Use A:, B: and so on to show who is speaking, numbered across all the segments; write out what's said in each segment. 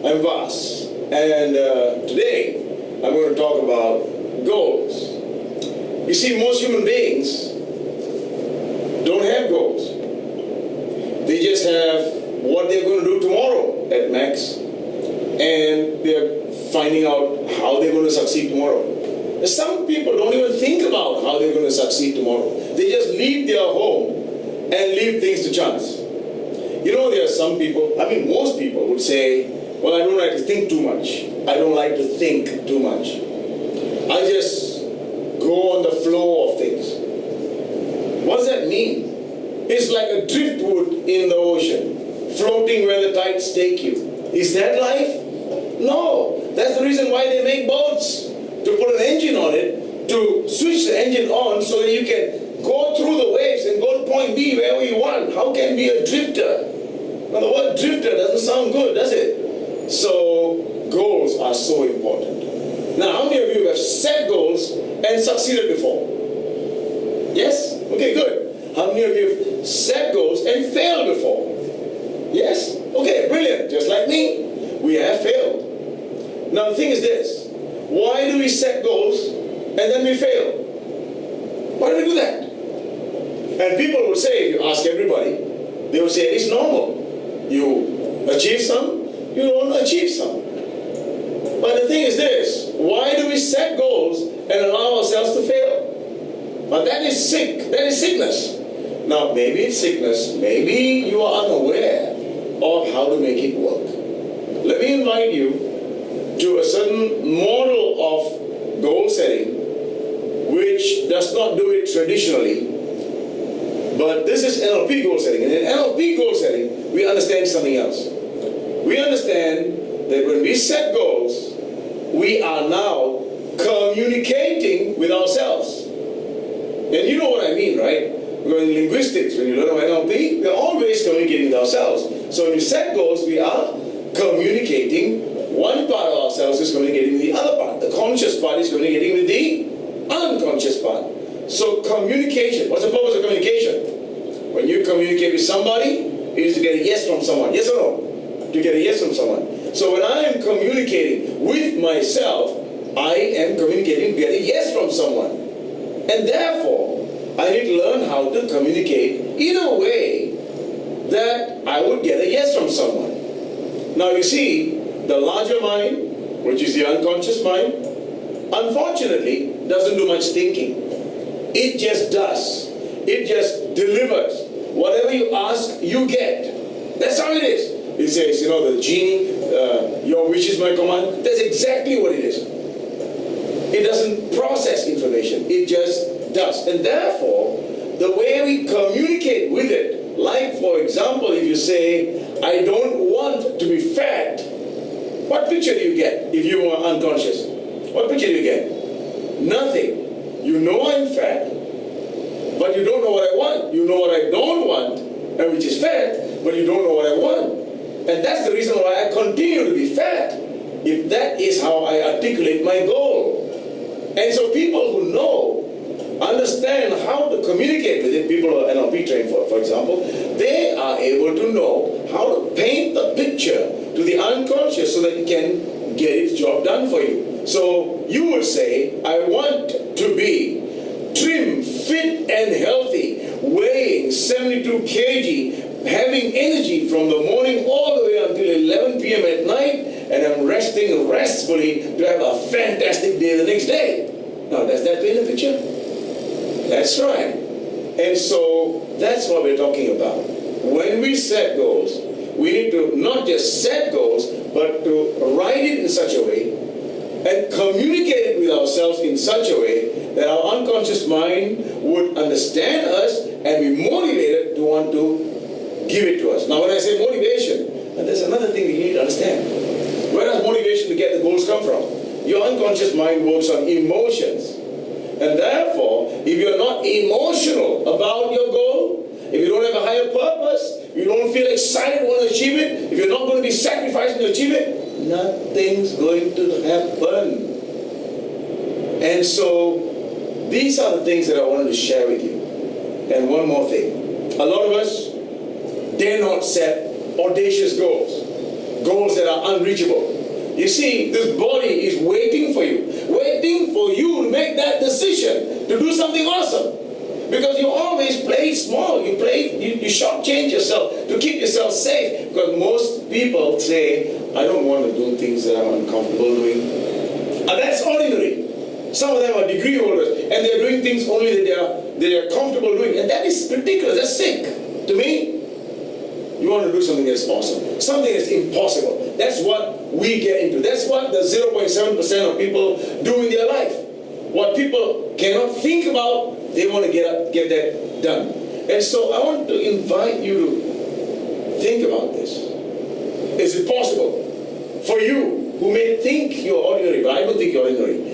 A: I'm Vas, and today I'm going to talk about goals. You see, most human beings don't have goals. They just have what they're going to do tomorrow at max, and they're finding out how they're going to succeed tomorrow. Some people don't even think about how they're going to succeed tomorrow. They just leave their home and leave things to chance. You know, there are some people, most people would say, well, I don't like to think too much. I don't like to think too much. I just go on the flow of things. What does that mean? It's like a driftwood in the ocean, floating where the tides take you. Is that life? No. That's the reason why they make boats, to put an engine on it, to switch the engine on so that you can go through the waves and go to point B wherever you want. How can be a drifter? Now, the word drifter doesn't sound good, does it? So, goals are so important. Now, how many of you have set goals and succeeded before? Yes? Okay, good. How many of you have set goals and failed before? Yes? Okay, brilliant. Just like me, we have failed. Now, the thing is this. Why do we set goals and then we fail? Why do we do that? And people would say, if you ask everybody, they would say it's normal. You achieve some, you don't achieve some. But the thing is this, why do we set goals and allow ourselves to fail? But that is sick, that is sickness. Now, maybe it's sickness, maybe you are unaware of how to make it work. Let me invite you to a certain model of goal setting which does not do it traditionally, but this is NLP goal setting. And in NLP goal setting, we understand something else. We understand that when we set goals, we are now communicating with ourselves. And you know what I mean, right? Because in linguistics, when you learn about NLP, we're always communicating with ourselves. So when we set goals, we are communicating. One part of ourselves is communicating with the other part. The conscious part is communicating with the unconscious part. So communication, what's the purpose of communication? When you communicate with somebody, it is to get a yes from someone. Yes or no? To get a yes from someone. So when I am communicating with myself, I am communicating to get a yes from someone. And therefore, I need to learn how to communicate in a way that I would get a yes from someone. Now you see, the larger mind, which is the unconscious mind, unfortunately, doesn't do much thinking. It just does. It just delivers. Whatever you ask, you get. That's how it is. It says, you know, the genie, your wish is my command. That's exactly what it is. It doesn't process information. It just does. And therefore, the way we communicate with it, like for example, if you say, I don't want to be fat, what picture do you get if you are unconscious? What picture do you get? Nothing. You know I'm fat, but you don't know what I want. You know what I don't want, and which is fat, but you don't know what I want. And that's the reason why I continue to be fat, if that is how I articulate my goal. And so people who know, understand how to communicate with it, people who are NLP trained for example, they are able to know how to paint the picture to the unconscious so that it can get its job done for you. So you will say, I want to be trim, fit and healthy, weighing 72 kg, having energy from the morning all the way until 11 p.m. at night, and I'm resting restfully to have a fantastic day the next day. Now, does that paint a picture? That's right. And so that's what we're talking about. When we set goals, we need to not just set goals, but to write it in such a way and communicate it with ourselves in such a way that our unconscious mind would understand us and be motivated to want to give it to us. Now, when I say motivation, and there's another thing that you need to understand. Where does motivation to get the goals come from? Your unconscious mind works on emotions. And therefore, if you're not emotional about your goal, if you don't have a higher purpose, you don't feel excited to want to achieve it, if you're not going to be sacrificing to achieve it, nothing's going to happen. And so, these are the things that I wanted to share with you. And one more thing. A lot of us dare not set audacious goals. goals that are unreachable. You see, this body is waiting for you to make that decision to do something awesome. Because you always play small, you shortchange yourself to keep yourself safe. Because most people say, I don't want to do things that I'm uncomfortable doing. And that's ordinary. Some of them are degree holders, and they're doing things only that they are comfortable doing. And that is ridiculous, that's sick. To me, you want to do something that's awesome. Something that's impossible. That's what we get into. That's what the 0.7% of people do in their life. What people cannot think about, they want to get that done. And so I want to invite you to think about this. Is it possible for you who may think you're ordinary, but I don't think you're ordinary.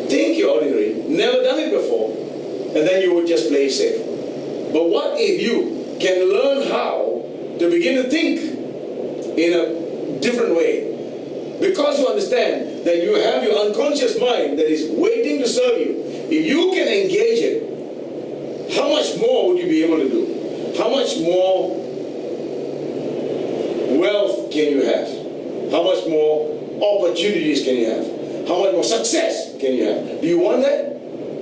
A: Think you're ordinary, never done it before, and then you would just play safe. But what if you can learn how to begin to think in a different way? Because you understand that you have your unconscious mind that is waiting to serve you. If you can engage it, how much more would you be able to do? How much more wealth can you have? How much more opportunities can you have? How much more success can you have? Do you want that?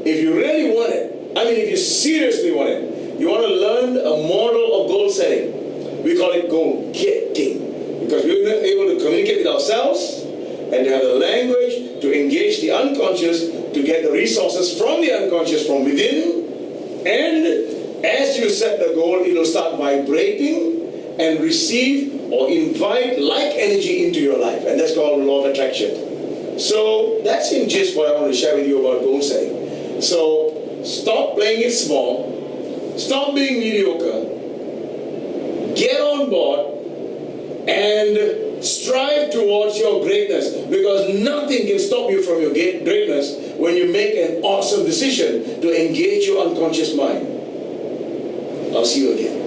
A: If you really want it, if you seriously want it, you want to learn a model of goal setting. We call it goal getting. Because we're not able to communicate with ourselves and to have the language to engage the unconscious, to get the resources from the unconscious from within. And as you set the goal, it will start vibrating and receive or invite like energy into your life. And that's called the law of attraction. So that's in gist what I want to share with you about goal setting. So stop playing it small. Stop being mediocre. Get on board and strive towards your greatness, because nothing can stop you from your greatness when you make an awesome decision to engage your unconscious mind. I'll see you again.